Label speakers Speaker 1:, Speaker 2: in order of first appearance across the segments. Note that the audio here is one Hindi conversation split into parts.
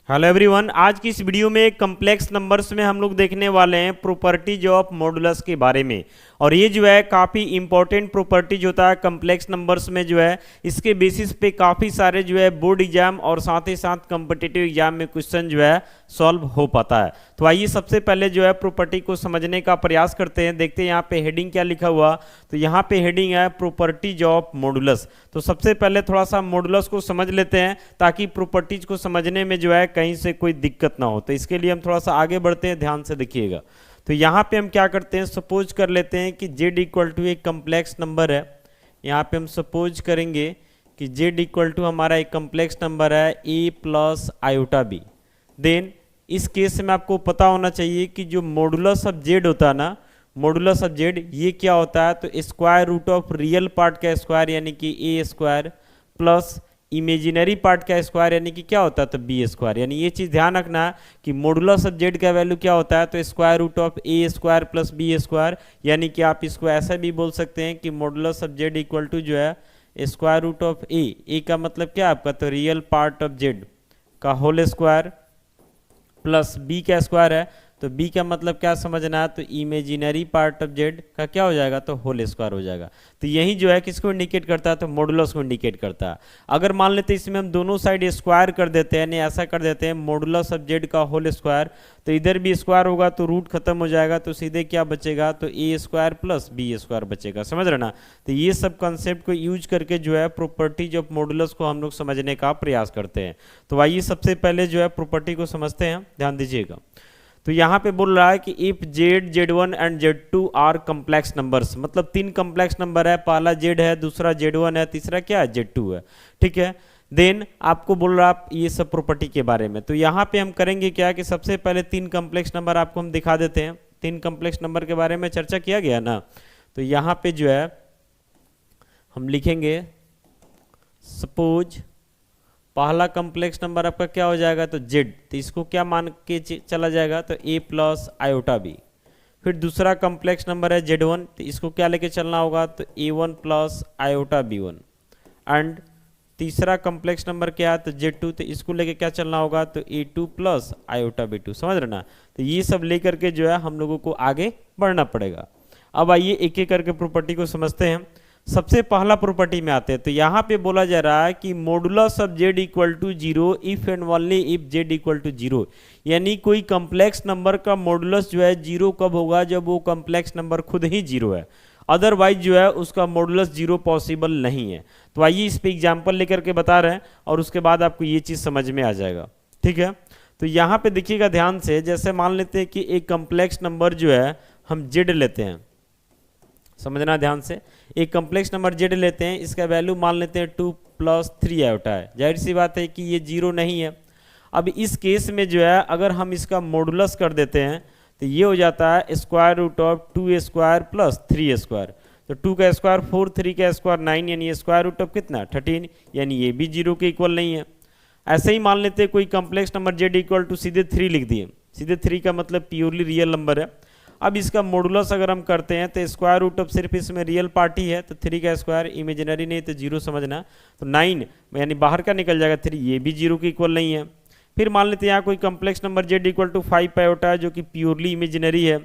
Speaker 1: हेलो एवरीवन, आज की इस वीडियो में कम्प्लेक्स नंबर्स में हम लोग देखने वाले हैं प्रॉपर्टीज ऑफ मॉडुलस के बारे में। और ये जो है काफ़ी इंपॉर्टेंट प्रॉपर्टीज होता है कम्प्लेक्स नंबर्स में जो है। इसके बेसिस पे काफ़ी सारे जो है बोर्ड एग्जाम और साथ ही साथ कॉम्पिटिटिव एग्जाम में क्वेश्चन जो है सॉल्व हो पाता है। तो आइए सबसे पहले जो है प्रॉपर्टी को समझने का प्रयास करते हैं। देखते हैं यहाँ पे हेडिंग क्या लिखा हुआ। तो यहाँ पे हेडिंग है प्रॉपर्टीज ऑफ मॉडुलस। तो सबसे पहले थोड़ा सा मॉडुलस को समझ लेते हैं ताकि प्रॉपर्टीज को समझने में जो है कहीं से कोई दिक्कत ना हो। तो इसके लिए हम थोड़ा सा आगे बढ़ते हैं, ध्यान से देखिएगा। तो यहाँ पे हम क्या करते हैं, सपोज कर लेते हैं कि z इक्वल टू एक कम्प्लेक्स नंबर है। यहाँ पे हम सपोज करेंगे कि z इक्वल टू हमारा एक कम्प्लेक्स नंबर है a plus iota B. Then इस केस में आपको पता होना चाहिए कि जो मॉडुलस ऑफ z होता है ना, मॉडुलस ऑफ z ये क्या होता है, तो square root of real part का स्क्वायर यानी कि a square plus imaginary part का स्क्वायर यानी कि क्या होता है, तो बी स्क्वायर। यानी ये चीज़ ध्यान रखना है कि मॉडुलस ऑफ जेड का वैल्यू क्या होता है, तो square root of A square plus B square. यानी कि आप इसको ऐसा भी बोल सकते हैं कि modulus of Z equal to जो है स्क्वायर रूट ऑफ ए का मतलब क्या आपका, तो रियल पार्ट ऑफ जेड का होल स्क्वायर प्लस बी का स्क्वायर है। तो बी का मतलब क्या समझना है, तो इमेजिनरी पार्ट ऑफ जेड का क्या हो जाएगा, तो होल स्क्वायर हो जाएगा। तो यही जो है किसको इंडिकेट करता है, तो मॉडुलस को इंडिकेट करता है। अगर मान लेते हैं इसमें हम दोनों साइड स्क्वायर कर देते हैं, यानी ऐसा कर देते हैं मॉडुलस ऑफ जेड का होल स्क्वायर, तो इधर भी स्क्वायर होगा तो रूट खत्म हो जाएगा, तो सीधे क्या बचेगा, तो ए स्क्वायर प्लस बी स्क्वायर बचेगा। समझ रहे ना। तो ये सब कॉन्सेप्ट को यूज करके जो है प्रॉपर्टीज ऑफ मॉडुलस को हम लोग समझने का प्रयास करते हैं। तो आइए सबसे पहले जो है प्रॉपर्टी को समझते हैं, ध्यान दीजिएगा। तो यहाँ पे बोल रहा है कि if Z Z1 and Z2 are complex numbers, मतलब तीन कम्प्लेक्स नंबर है, पहला जेड है, दूसरा Z1 है, तीसरा क्या है, Z2 है। ठीक है। देन आपको बोल रहा है ये सब प्रॉपर्टी के बारे में। तो यहाँ पे हम करेंगे क्या कि सबसे पहले तीन कम्प्लेक्स नंबर आपको हम दिखा देते हैं। तीन कम्प्लेक्स नंबर के बारे में चर्चा किया गया ना। तो यहाँ पे जो है हम लिखेंगे सपोज पहला कम्प्लेक्स नंबर आपका क्या हो जाएगा, तो z, तो इसको क्या मान के चला जाएगा, तो a प्लस आयोटा बी। फिर दूसरा कम्प्लेक्स नंबर है z1, तो इसको क्या लेके चलना होगा, तो a1 plus iota b1। And तीसरा कम्प्लेक्स नंबर क्या है, तो z2, तो इसको लेके क्या चलना होगा, तो a2 प्लस आयोटा b2। समझ रहे ना। तो ये सब लेकर के जो है हम लोगों को आगे बढ़ना पड़ेगा। अब आइए एक एक करके प्रॉपर्टी को समझते हैं। सबसे पहला प्रॉपर्टी में आते हैं। तो यहाँ पे बोला जा रहा है कि modulus of Z equal to zero if and only if Z equal to zero. यानी कोई कम्प्लेक्स नंबर का मॉडुलस जो है जीरो कब होगा, जब वो कम्प्लेक्स नंबर खुद ही जीरो है। अदरवाइज जो है उसका मॉडुलस जीरो पॉसिबल नहीं है। तो आइए इस पे एग्जाम्पल लेकर के बता रहे हैं और उसके बाद आपको ये चीज़ समझ में आ जाएगा। ठीक है। तो यहाँ पे देखिएगा ध्यान से, जैसे मान लेते हैं कि एक कम्प्लेक्स नंबर जो है हम जेड लेते हैं, समझना ध्यान से। एक कम्प्लेक्स नंबर जेड लेते हैं, इसका वैल्यू मान लेते हैं 2 प्लस 3 आयोटा है। जाहिर सी बात है कि ये जीरो नहीं है। अब इस केस में जो है अगर हम इसका मॉडुलस कर देते हैं तो ये हो जाता है square root of 2 square plus 3 square. तो 2 का स्क्वायर 4, 3 का स्क्वायर 9, यानी स्क्वायर रूट ऑफ कितना 13, यानी ये भी जीरो के इक्वल नहीं है। ऐसे ही मान लेते हैं कोई complex number Z equal to सीधे 3 लिख दिए। सीधे 3 का मतलब प्योरली रियल नंबर है। अब इसका मॉडुलस अगर हम करते हैं तो स्क्वायर रूट ऑफ सिर्फ इसमें रियल पार्ट ही है, तो 3 का स्क्वायर इमेजिनरी नहीं तो जीरो समझना। तो 9 यानी बाहर का निकल जाएगा 3, ये भी जीरो के इक्वल नहीं है। फिर मान लेते हैं यहाँ कोई complex number Z equal to 5 iota है जो कि प्योरली इमेजिनरी है।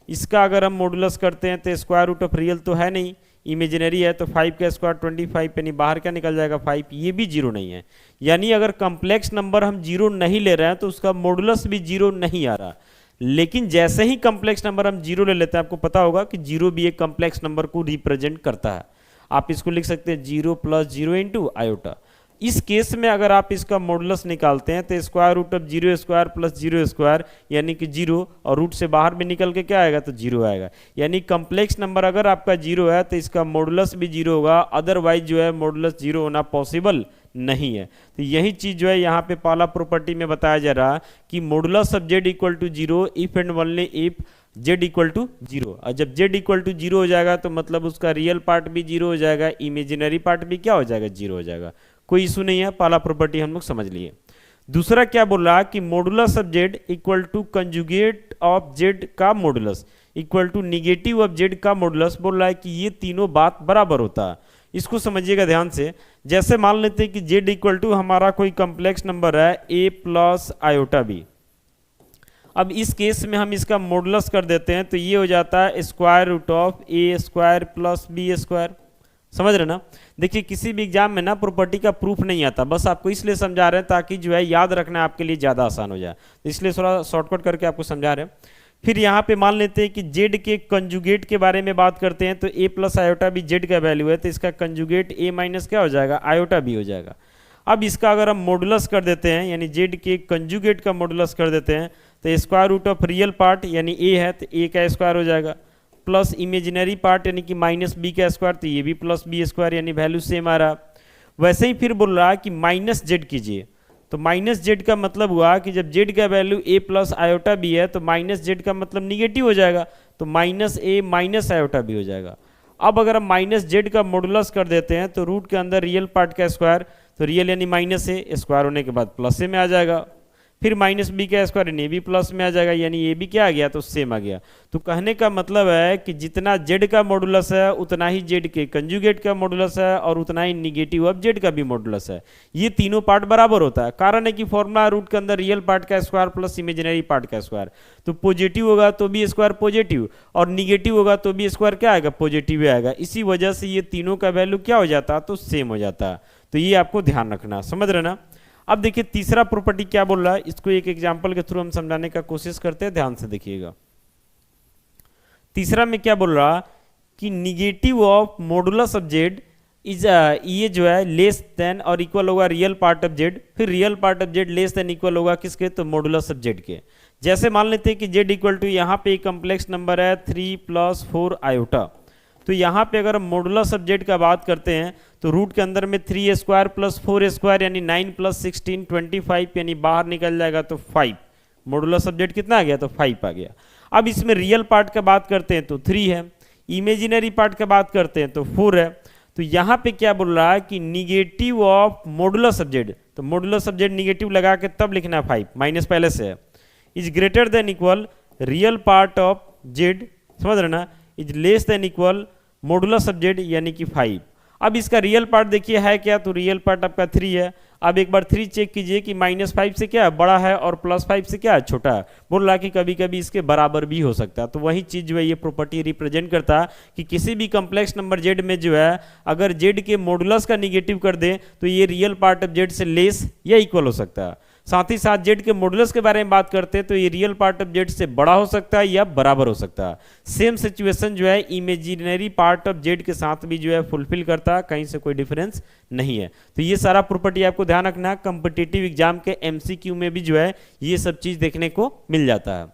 Speaker 1: इसका अगर हम मॉडुलस करते हैं तो स्क्वायर रूट ऑफ रियल तो है नहीं, इमेजिनरी है, तो 5 का स्क्वायर 25, यानी बाहर का निकल जाएगा 5, ये भी जीरो नहीं है। यानी अगर कम्प्लेक्स नंबर हम जीरो नहीं ले रहे हैं तो उसका मॉडुलस भी जीरो नहीं आ रहा। लेकिन जैसे ही कम्प्लेक्स नंबर हम जीरो ले लेते हैं, आपको पता होगा कि जीरो भी एक कम्प्लेक्स नंबर को रिप्रेजेंट करता है। आप इसको लिख सकते हैं 0 प्लस 0 इंटू आयोटा। इस केस में अगर आप इसका मॉडुलस निकालते हैं तो square root of 0 square plus 0 square यानी कि 0, और रूट से बाहर भी निकल के क्या आएगा, तो 0 आएगा। यानी कम्प्लेक्स नंबर अगर आपका 0 है तो इसका मॉडुलस भी 0 होगा, अदरवाइज जो है मॉडुलस 0 होना पॉसिबल नहीं है। तो यही चीज जो है यहाँ पे पहला प्रॉपर्टी में बताया जा रहा है कि modulus of Z equal to zero if and only if Z equal to zero. और जब जेड इक्वल टू जीरो हो जाएगा तो मतलब उसका रियल पार्ट भी जीरो हो जाएगा, इमेजिनरी पार्ट भी क्या हो जाएगा, जीरो हो जाएगा। कोई इशू नहीं है। पहला प्रॉपर्टी हम लोग समझ लिए। दूसरा क्या बोल रहा है कि modulus of Z equal to conjugate of Z का modulus equal to negative of Z का मॉडुलस। बोल रहा है कि ये तीनों बात बराबर होता है। इसको समझिएगा ध्यान से। जैसे मान लेते हैं कि z इक्वल टू हमारा कोई कॉम्प्लेक्स नंबर है a प्लस आयोटा बी। अब इस केस में हम इसका मॉडुलस कर देते हैं तो ये हो जाता है square root of A square plus B square. समझ रहे ना। देखिए किसी भी एग्जाम में ना प्रॉपर्टी का प्रूफ नहीं आता, बस आपको इसलिए समझा रहे हैं ताकि जो है याद रखना आपके लिए ज़्यादा आसान हो जाए, तो इसलिए थोड़ा शॉर्टकट करके आपको समझा रहे हैं। फिर यहाँ पे मान लेते हैं कि जेड के कंजुगेट के बारे में बात करते हैं, तो ए प्लस आयोटा बी जेड का वैल्यू है, तो इसका कंजुगेट ए माइनस क्या हो जाएगा, आयोटा बी हो जाएगा। अब इसका अगर हम मॉडुलस कर देते हैं, यानी जेड के कंजुगेट का मॉडुलस कर देते हैं, तो square root of real part यानी ए है तो ए का स्क्वायर हो जाएगा, प्लस इमेजिनरी पार्ट यानी कि माइनस बी का स्क्वायर, तो ये भी प्लस बी स्क्वायर, यानी वैल्यू सेम आ रहा। वैसे ही फिर बोल रहा कि माइनस जेड कीजिए, तो माइनस जेड का मतलब हुआ कि जब जेड का वैल्यू ए प्लस आयोटा बी है तो माइनस जेड का मतलब निगेटिव हो जाएगा, तो माइनस ए माइनस आयोटा बी हो जाएगा। अब अगर हम माइनस जेड का मॉडुलस कर देते हैं तो रूट के अंदर रियल पार्ट का स्क्वायर, तो रियल यानी माइनस ए, स्क्वायर होने के बाद प्लस ए में आ जाएगा, फिर माइनस बी का स्क्वायर यानी ए भी प्लस में आ जाएगा, यानी ए भी क्या आ गया, तो सेम आ गया। तो कहने का मतलब है कि जितना जेड का मॉडुलस है उतना ही जेड के कंजुगेट का मॉडुलस है और उतना ही निगेटिव ऑफ जेड का भी मॉडुलस है। ये तीनों पार्ट बराबर होता है, कारण है कि फॉर्मूला रूट के अंदर रियल पार्ट का स्क्वायर प्लस इमेजिनरी पार्ट का स्क्वायर, तो पॉजिटिव होगा तो भी स्क्वायर पॉजिटिव और निगेटिव होगा तो भी स्क्वायर क्या आएगा, पॉजिटिव आएगा। इसी वजह से ये तीनों का वैल्यू क्या हो जाता है, तो सेम हो जाता है। तो ये आपको ध्यान रखना, समझ रहे ना। अब देखिए तीसरा प्रॉपर्टी क्या बोल रहा है, इसको एक एग्जांपल के थ्रू हम समझाने का कोशिश करते हैं, ध्यान से देखिएगा। तीसरा में क्या बोल रहा कि negative of modulus of Z is ये जो है लेस देन और इक्वल होगा रियल पार्ट ऑफ जेड, फिर real part of Z less than equal होगा किसके, तो मॉडुलस ऑफ जेड के। जैसे मान लेते हैं कि जेड इक्वल टू यहाँ पे एक कॉम्प्लेक्स नंबर है 3 + 4 आयोटा, तो यहाँ पे अगर हम मॉडुलस ऑफ जेड का बात करते हैं तो रूट के अंदर में 3 स्क्वायर प्लस 4 स्क्वायर यानी 9 + 16 25, यानी बाहर निकल जाएगा तो 5। मॉडुलस ऑफ जेड कितना आ गया, तो 5 आ गया। अब इसमें रियल पार्ट का बात करते हैं तो 3 है, इमेजिनरी पार्ट का बात करते हैं तो 4 है। तो यहाँ पे क्या बोल रहा है कि negative of modulus of Z, तो मॉडुलस ऑफ जेड निगेटिव लगा के तब लिखना है 5, माइनस पहले से है, is greater than equal real part of Z, समझ रहे ना, is less than equal modulus of Z यानी कि 5। अब इसका रियल पार्ट देखिए है क्या, तो रियल पार्ट आपका 3 है। अब एक बार 3 चेक कीजिए कि -5 से क्या है, बड़ा है और +5 से क्या है, छोटा है। बोल रहा कि कभी कभी इसके बराबर भी हो सकता है। तो वही चीज़ जो है ये प्रॉपर्टी रिप्रेजेंट करता है कि किसी भी कम्प्लेक्स नंबर जेड में जो है अगर जेड के मॉडुलस का निगेटिव कर दे तो ये रियल पार्ट ऑफ जेड से लेस या इक्वल हो सकता है। साथ ही साथ जेड के मॉडुलस के बारे में बात करते हैं तो ये रियल पार्ट ऑफ जेड से बड़ा हो सकता है या बराबर हो सकता है। सेम सिचुएशन जो है इमेजिनरी पार्ट ऑफ जेड के साथ भी जो है फुलफिल करता है, कहीं से कोई डिफरेंस नहीं है। तो ये सारा प्रॉपर्टी आपको ध्यान रखना है, कॉम्पिटिटिव एग्जाम के एमसीक्यू में भी जो है ये सब चीज देखने को मिल जाता है।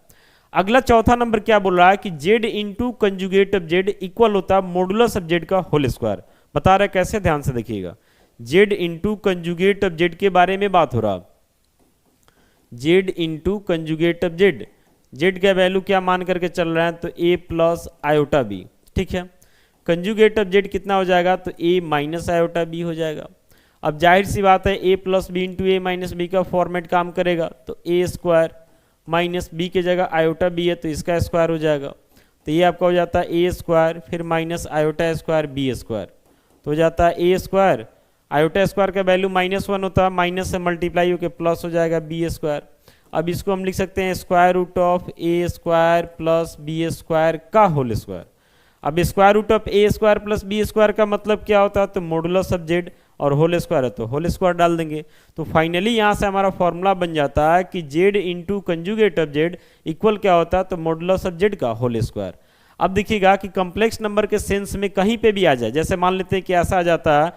Speaker 1: अगला चौथा नंबर क्या बोल रहा है कि Z into conjugate of Z equal होता है मॉडुलस ऑफ जेड का होल स्क्वायर। बता रहा है कैसे, ध्यान से देखिएगा। Z into conjugate of Z के बारे में बात हो रहा, Z into conjugate of Z, Z का वैल्यू क्या मान करके चल रहा है, तो ए प्लस आयोटा बी, ठीक है। कंजुगेट ऑफ जेड कितना हो जाएगा, तो ए माइनस आयोटा बी हो जाएगा। अब जाहिर सी बात है ए प्लस बी इंटू ए माइनस बी का फॉर्मेट काम करेगा, तो ए स्क्वायर माइनस बी की जगह आयोटा बी है तो इसका स्क्वायर हो जाएगा, तो ये आपका हो जाता है ए स्क्वायर फिर minus iota square B square, तो हो जाता है ए स्क्वायर, आयोटा स्क्वायर का वैल्यू -1 होता है, माइनस से मल्टीप्लाई होकर प्लस हो जाएगा बी स्क्वायर। अब इसको हम लिख सकते हैं square root of A square plus B square का होल स्क्वायर। अब square root of A square plus B square का मतलब क्या होता है, तो मॉडुलस ऑफ जेड, और होल स्क्वायर है तो होल स्क्वायर डाल देंगे। तो फाइनली यहाँ से हमारा फॉर्मूला बन जाता है कि Z into conjugate of Z equal क्या होता है, तो मॉडुलस ऑफ जेड का होल स्क्वायर। अब देखिएगा कि कॉम्प्लेक्स नंबर के सेंस में कहीं पे भी आ जाए, जैसे मान लेते हैं कि ऐसा आ जाता है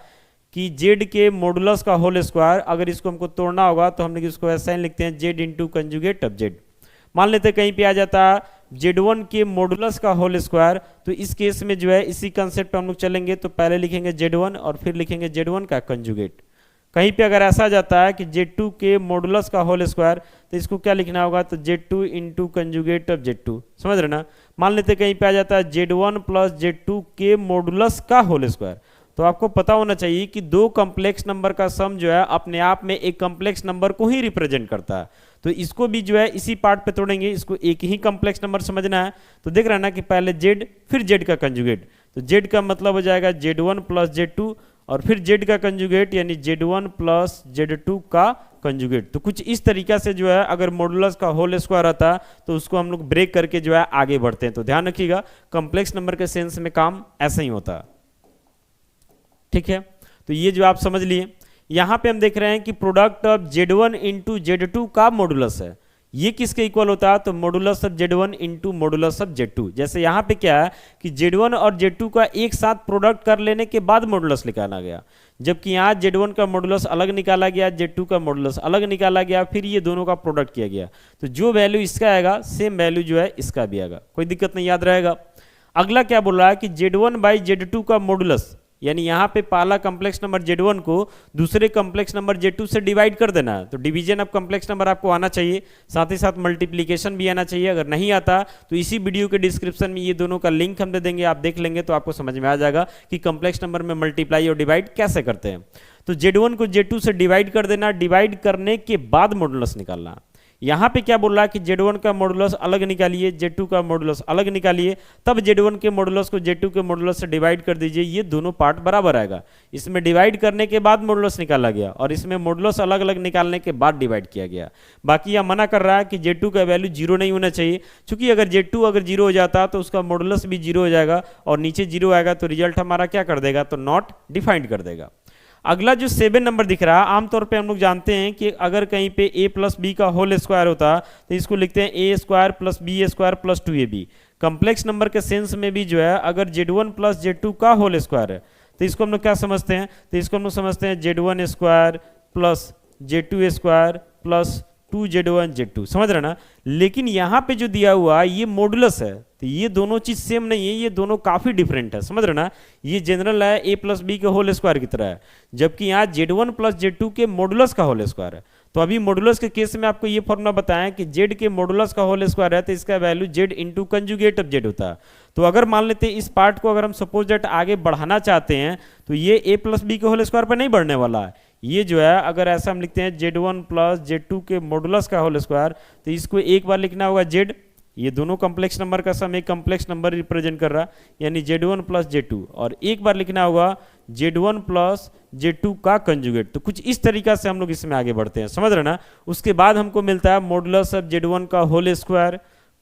Speaker 1: कि जेड के मॉडुलस का होल स्क्वायर, अगर इसको हमको तोड़ना होगा तो हम लोग इसको ऐसा ही लिखते हैं Z into conjugate of Z. मान लेते हैं कहीं पे आ जाता है जेड1 के मॉडुलस का होल स्क्वायर, तो इस केस में जो है इसी कंसेप्ट पे हम लोग चलेंगे, तो पहले लिखेंगे जेड1 और फिर लिखेंगे जेड1 का कंजुगेट। कहीं पे अगर ऐसा आ जाता है कि जेड2 के मॉडुलस का होल स्क्वायर, तो इसको क्या लिखना होगा, तो जेड2 इंटू कंजुगेट ऑफ जेड2, समझ रहे ना। मान लेते कहीं पे आ जाता है जेड1 प्लस जेड2 के मॉडुलस का होल स्क्वायर, तो आपको पता होना चाहिए कि दो कॉम्प्लेक्स नंबर का सम जो है अपने आप में एक कॉम्प्लेक्स नंबर को ही रिप्रेजेंट करता है। तो इसको भी जो है इसी पार्ट पे तोड़ेंगे, इसको एक ही कॉम्प्लेक्स नंबर समझना है। तो देख रहा है ना कि पहले z फिर z का कंजुगेट, तो z का मतलब हो जाएगा z1 प्लस z2 और फिर z का कंजुगेट यानी z1 प्लस z2 का कंजुगेट। तो कुछ इस तरीका से जो है अगर मॉडुलस का होल स्क्वायर आता तो उसको हम लोग ब्रेक करके जो है आगे बढ़ते हैं। तो ध्यान रखिएगा कॉम्प्लेक्स नंबर के सेंस में काम ऐसा ही होता है, ठीक है। तो ये जो आप समझ लिए, यहां पे हम देख रहे हैं कि product of z1 into z2 का मॉडुलस है, ये किसके इक्वल होता है, तो modulus of z1 into modulus of z2। जैसे यहाँ पे क्या है कि z1 और z2 का एक साथ प्रोडक्ट कर लेने के बाद मॉडुलस निकाला गया, जबकि यहाँ z1 का मॉडुलस अलग निकाला गया, z2 का मॉडुलस अलग निकाला गया, फिर ये दोनों का प्रोडक्ट किया गया। तो जो वैल्यू इसका आएगा सेम वैल्यू जो है इसका भी आएगा, कोई दिक्कत नहीं, याद रहेगा। अगला क्या बोल रहा है कि z1 बाई z2 का मॉडुलस, यानी यहाँ पे पहला कॉम्प्लेक्स नंबर z1 को दूसरे कॉम्प्लेक्स नंबर z2 से डिवाइड कर देना है। तो डिवीजन ऑफ कॉम्प्लेक्स नंबर आपको आना चाहिए, साथ ही साथ मल्टीप्लिकेशन भी आना चाहिए। अगर नहीं आता तो इसी वीडियो के डिस्क्रिप्शन में ये दोनों का लिंक हम दे देंगे, आप देख लेंगे तो आपको समझ में आ जाएगा कि कॉम्प्लेक्स नंबर में मल्टीप्लाई और डिवाइड कैसे करते हैं। तो z1 को z2 से डिवाइड कर देना, डिवाइड करने के बाद मॉडुलस निकालना। यहाँ पे क्या बोल रहा है कि z1 का मॉडुलस अलग निकालिए, z2 का मॉडुलस अलग निकालिए, तब z1 के मॉडुलस को z2 के मॉडुलस से डिवाइड कर दीजिए, ये दोनों पार्ट बराबर आएगा। इसमें डिवाइड करने के बाद मॉडुलस निकाला गया और इसमें मॉडुलस अलग अलग निकालने के बाद डिवाइड किया गया। बाकी यह मना कर रहा है कि z2 का वैल्यू 0 नहीं होना चाहिए, क्योंकि अगर z2 अगर 0 हो जाता तो उसका मॉडुलस भी 0 हो जाएगा और नीचे 0 आएगा तो रिजल्ट हमारा क्या कर देगा, तो नॉट डिफाइंड कर देगा। अगला जो 7 नंबर दिख रहा है, आमतौर पे हम लोग जानते हैं कि अगर कहीं पे a प्लस बी का होल स्क्वायर होता तो इसको लिखते हैं a square plus B square plus 2ab। Complex number के सेंस में भी जो है अगर z1 प्लस z2 का होल स्क्वायर है तो इसको हम लोग क्या समझते हैं, तो इसको हम लोग समझते हैं z1 square plus z2 square plus 2z1 z2, समझ रहे ना। लेकिन यहाँ पे जो दिया हुआ ये मॉडुलस है, तो ये दोनों चीज सेम नहीं है, ये दोनों काफी डिफरेंट है, समझ रहे ना। ये जनरल है a प्लस बी के होल स्क्वायर की तरह है, जबकि यहाँ z1 प्लस z2 के मॉडुलस का होल स्क्वायर है। तो अभी मॉडुलस के केस में आपको ये फॉर्मूला बताया कि z के मॉडुलस का होल स्क्वायर है तो इसका value z into conjugate of z होता है। तो अगर मान लेते हैं इस पार्ट को अगर हम सपोज दैट आगे बढ़ाना चाहते हैं तो ये a प्लस बी के होल स्क्वायर पर नहीं बढ़ने वाला है, ये जो है अगर ऐसा हम लिखते हैं z1 प्लस z2 के मॉडुलस का होल स्क्वायर, तो इसको एक बार लिखना होगा z, ये दोनों कॉम्प्लेक्स नंबर का सम एक कॉम्प्लेक्स नंबर रिप्रेजेंट कर रहा है यानी z1 प्लस z2, और एक बार लिखना होगा z1 प्लस z2 का कंजुगेट। तो कुछ इस तरीका से हम लोग इसमें आगे बढ़ते हैं, समझ रहे ना। उसके बाद हमको मिलता है मॉडुलस ऑफ z1 का whole square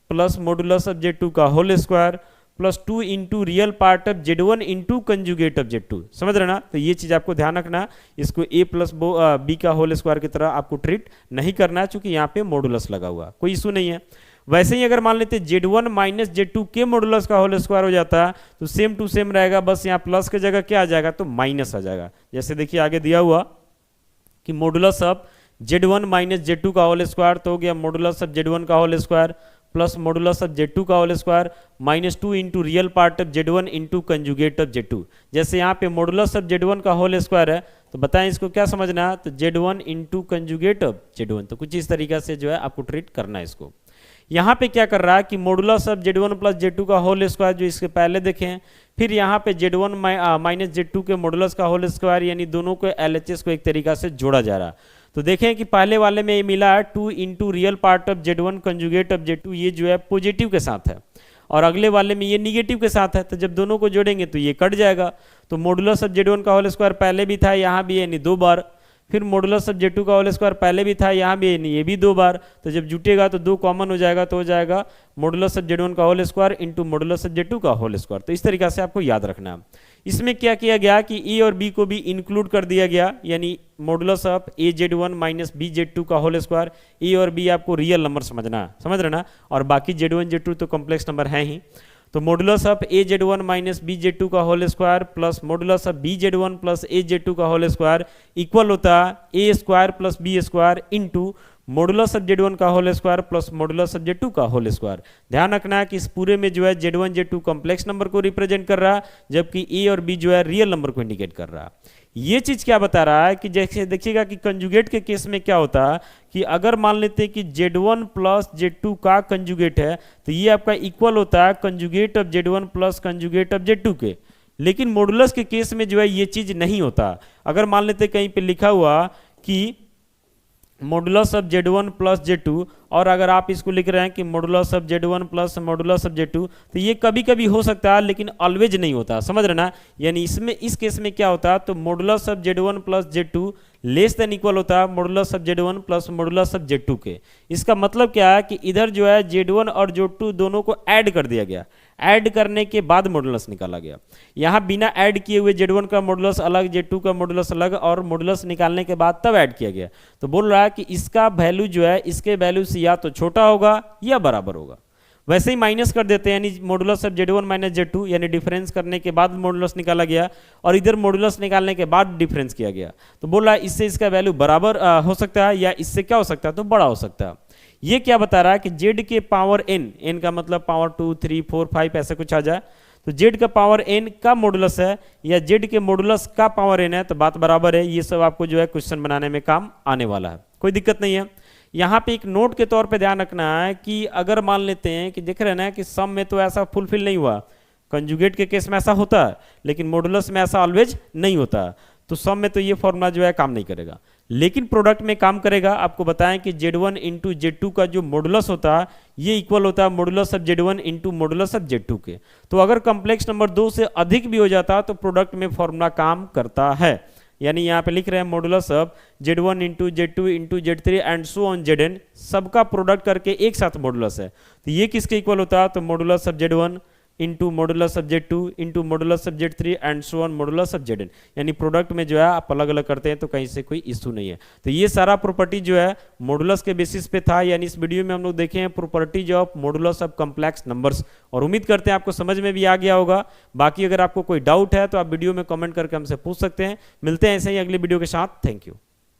Speaker 1: plus modulus of z2 का whole square plus 2 into real part of z1 into conjugate of z2, समझ रहे ना। तो ये चीज आपको ध्यान रखना, इसको a प्लस बी का होल स्क्वायर की तरह आपको ट्रीट नहीं करना है, चूंकि यहाँ पे मॉडुलस लगा हुआ, कोई इशू नहीं है। वैसे ही अगर मान लेते z1 माइनस z2 के मॉडुलस का होल स्क्वायर हो जाता है तो सेम टू सेम रहेगा, बस यहाँ प्लस की जगह क्या आ जाएगा, तो माइनस आ जाएगा। जैसे देखिए आगे दिया हुआ कि modulus of z1 minus z2 का होल स्क्वायर, तो हो गया मॉडुलस ऑफ z1 का whole square plus modulus of z2 का whole square minus 2 into real part of z1 into conjugate of z2। जैसे यहाँ पे मॉडुलस ऑफ z1 का होल स्क्वायर है तो बताएं इसको क्या समझना है, तो z1 into conjugate of z1। तो कुछ इस तरीका से जो है आपको ट्रीट करना है इसको। यहाँ पे क्या कर रहा है कि modulus of z1 plus z2 का होल स्क्वायर जो इसके पहले देखें, फिर यहाँ पे z1 माइनस z2 के मॉडुलस का होल स्क्वायर, यानी दोनों को LHS को एक तरीका से जोड़ा जा रहा है। तो देखें कि पहले वाले में ये मिला है 2 into real part of z1 conjugate of z2, ये जो है पॉजिटिव के साथ है, और अगले वाले में ये निगेटिव के साथ है। तो जब दोनों को जोड़ेंगे तो ये कट जाएगा। तो मॉडुलस ऑफ z1 का होल स्क्वायर पहले भी था, यहाँ भी यानी 2 बार, फिर मॉडुलस ऑफ z2 का होल स्क्वायर पहले भी था, यहाँ भी यानी ये भी 2 बार। तो जब जुटेगा तो 2 कॉमन हो जाएगा, तो हो जाएगा मॉडुलस ऑफ z1 का whole square into modulus of z2 का होल स्क्वायर। तो इस तरीका से आपको याद रखना है। इसमें क्या किया गया कि ए और बी को भी इंक्लूड कर दिया गया, यानी modulus of A z1 minus B z2 का होल स्क्वायर। ए और बी आपको रियल नंबर समझना है, समझ रहे ना, और बाकी z1 z2 तो कॉम्प्लेक्स नंबर है ही। तो modulus of A z1 minus B z2 का whole square plus modulus of B z1 plus A z2 का होल स्क्वायर इक्वल होता है A square plus B square into modulus of z1 का whole square plus modulus of z2 का होल स्क्वायर। ध्यान रखना है कि इस पूरे में जो है z1 z2 कॉम्प्लेक्स नंबर को रिप्रेजेंट कर रहा है, जबकि ए और बी जो है रियल नंबर को इंडिकेट कर रहा है। ये चीज क्या बता रहा है कि जैसे देखिएगा कि कंजुगेट के केस में क्या होता है कि अगर मान लेते हैं कि z1 प्लस z2 का कंजुगेट है तो ये आपका इक्वल होता है conjugate of z1 plus conjugate of z2 के। लेकिन मॉडुलस के केस में जो है ये चीज नहीं होता। अगर मान लेते कहीं पे लिखा हुआ कि modulus of Z1 plus Z2, और अगर आप इसको लिख रहे हैं कि modulus of Z1 plus modulus of Z2, तो ये कभी कभी हो सकता है लेकिन ऑलवेज नहीं होता, समझ रहे ना। यानी इसमें इस केस में क्या होता है, तो modulus of Z1 plus Z2 less than equal होता है modulus of Z1 plus modulus of Z2 के। इसका मतलब क्या है कि इधर जो है Z1 और Z2 दोनों को ऐड कर दिया गया, ऐड करने के बाद मॉडुलस निकाला गया। यहाँ बिना ऐड किए हुए Z1 का मॉडुलस अलग, Z2 का मॉडुलस अलग, और मॉडुलस निकालने के बाद तब ऐड किया गया। तो बोल रहा है कि इसका वैल्यू जो है इसके वैल्यू से या तो छोटा होगा या बराबर होगा। वैसे ही माइनस कर देते हैं, यानी modulus of Z1 minus Z2, यानी डिफरेंस करने के बाद मॉडुलस निकाला गया, और इधर मॉडुलस निकालने के बाद डिफरेंस किया गया। तो बोल रहा है इससे इसका वैल्यू बराबर हो सकता है, या इससे क्या हो सकता है, तो बड़ा हो सकता है। ये क्या बता रहा है कि Z के पावर n का मतलब पावर 2, 3, 4, 5 ऐसा कुछ आ जाए, तो Z का पावर n का मॉडुलस है या Z के मॉडुलस का पावर n है, तो बात बराबर है। ये सब आपको जो है क्वेश्चन बनाने में काम आने वाला है, कोई दिक्कत नहीं है। यहाँ पे एक नोट के तौर पे ध्यान रखना है कि अगर मान लेते हैं कि देख रहे हैं ना कि सम में तो ऐसा फुलफिल नहीं हुआ, कंजुगेट के केस में ऐसा होता है, लेकिन मॉडुलस में ऐसा ऑलवेज नहीं होता, तो सम में तो ये फॉर्मूला जो है काम नहीं करेगा, लेकिन प्रोडक्ट में काम करेगा। आपको बताएं कि Z1 इंटू Z2 का जो मॉडुलस होता है ये इक्वल होता है modulus of Z1 into modulus of Z2 के। तो अगर कॉम्प्लेक्स नंबर 2 से अधिक भी हो जाता तो प्रोडक्ट में फॉर्मूला काम करता है। यानी यहाँ पे लिख रहे हैं modulus of Z1 into Z2 into Z3 and so on Zn, सबका प्रोडक्ट करके एक साथ मॉडुलस है, तो ये किसके इक्वल होता है, तो modulus of Z1 into modulus of Z2 into modulus of Z3 and so on modulus of Zn। यानी प्रोडक्ट में जो है आप अलग अलग करते हैं तो कहीं से कोई इशू नहीं है। तो ये सारा प्रॉपर्टी जो है मॉडुलस के बेसिस पे था, यानी इस वीडियो में हम लोग देखे हैं properties of modulus of complex numbers, और उम्मीद करते हैं आपको समझ में भी आ गया होगा। बाकी अगर आपको कोई डाउट है तो आप वीडियो में कमेंट करके हमसे पूछ सकते हैं। मिलते हैं ऐसे ही अगली वीडियो के साथ, थैंक यू।